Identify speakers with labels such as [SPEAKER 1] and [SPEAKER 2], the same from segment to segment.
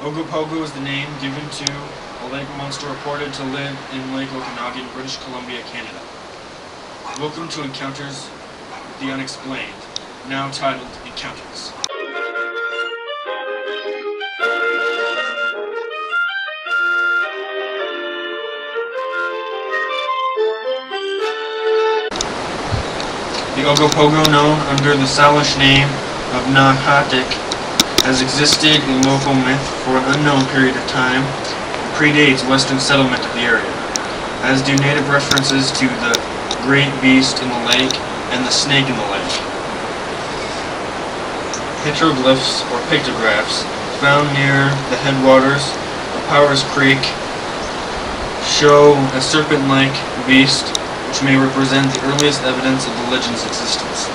[SPEAKER 1] Ogopogo is the name given to a lake monster reported to live in Lake Okanagan, British Columbia, Canada. Welcome to Encounters with the Unexplained, now titled Encounters. The Ogopogo, known under the Salish name of inhabit, has existed in local myth for an unknown period of time and predates Western settlement of the area, as do native references to the great beast in the lake and the snake in the lake. Petroglyphs or pictographs found near the headwaters of Powers Creek show a serpent-like beast which may represent the earliest evidence of the legend's existence.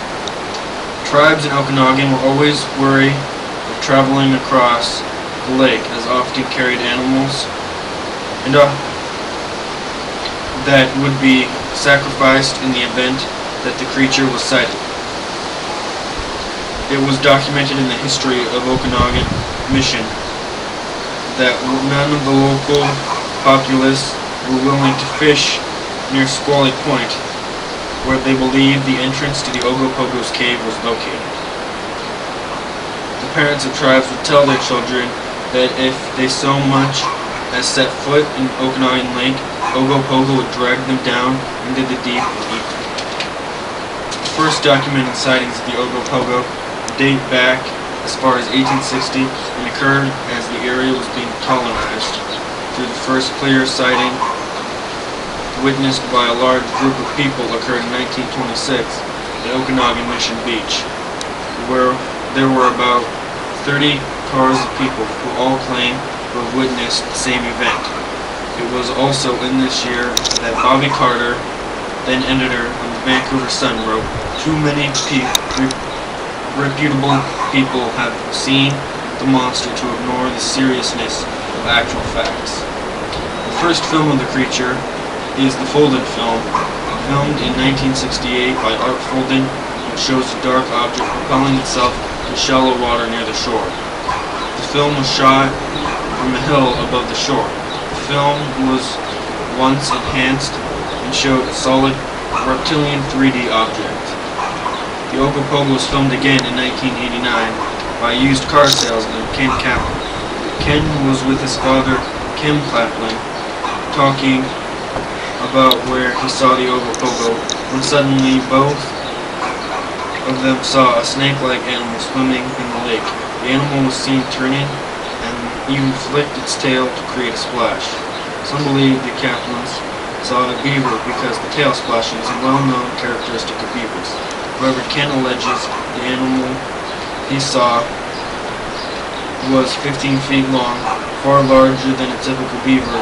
[SPEAKER 1] Tribes in Okanagan were always wary of traveling across the lake, as often carried animals and that would be sacrificed in the event that the creature was sighted. It was documented in the history of Okanagan Mission that none of the local populace were willing to fish near Squally Point, where they believed the entrance to the Ogopogo's cave was located. The parents of tribes would tell their children that if they so much as set foot in Okanagan Lake, Ogopogo would drag them down into the deep and eat them. The first documented sightings of the Ogopogo date back as far as 1860 and occurred as the area was being colonized, through the first clear sighting witnessed by a large group of people occurred in 1926 at Okanagan Mission Beach, where there were about 30 cars of people who all claim to have witnessed the same event. It was also in this year that Bobby Carter, then editor of the Vancouver Sun, wrote, "Too many reputable people have seen the monster to ignore the seriousness of actual facts." The first film of the creature is the Folded film, filmed in 1968 by Art Folden, which shows a dark object propelling itself to shallow water near the shore. The film was shot from a hill above the shore. The film was once enhanced and showed a solid reptilian 3D object. The Ogopogo was filmed again in 1989 by used car salesman Ken Kaplan. Ken was with his father, Kim Kaplan, talking about where he saw the Ogopogo, when suddenly both of them saw a snake-like animal swimming in the lake. The animal was seen turning and even flicked its tail to create a splash. Some believe the Kaplans saw a beaver because the tail splashing is a well-known characteristic of beavers. However, Ken alleges the animal he saw was 15 feet long, far larger than a typical beaver,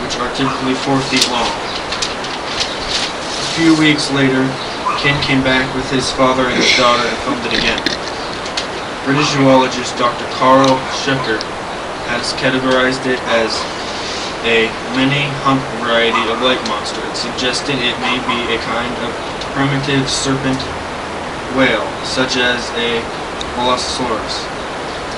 [SPEAKER 1] which are typically 4 feet long. A few weeks later, Ken came back with his father and his daughter and filmed it again. British zoologist Dr. Carl Schecker has categorized it as a many-hump variety of lake monster. It suggested it may be a kind of primitive serpent whale, such as a Molossasaurus.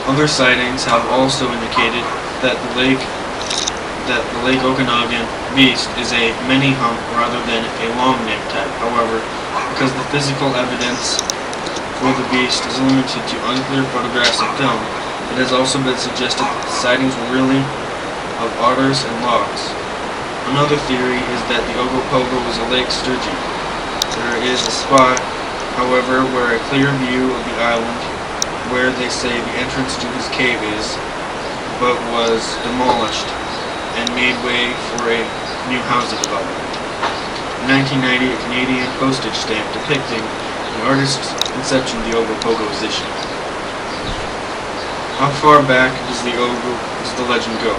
[SPEAKER 1] Other sightings have also indicated that the Lake Okanagan beast is a many-hump rather than a long-neck type. However, because the physical evidence for the beast is limited to unclear photographs and film, it has also been suggested that the sightings were really of otters and logs. Another theory is that the Ogopogo was a lake sturgeon. There is a spot, however, where a clear view of the island where they say the entrance to his cave is, but was demolished and made way for a new housing development. In 1990, a Canadian postage stamp depicting the artist's conception of the Ogopogo was issued. How far back does the legend go?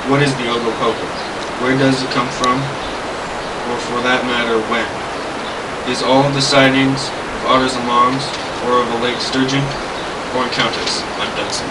[SPEAKER 1] What is the Ogopogo? Where does it come from? Or for that matter, when? Is all of the sightings of otters and logs, or of a lake sturgeon, or encounters? I'm Dustin.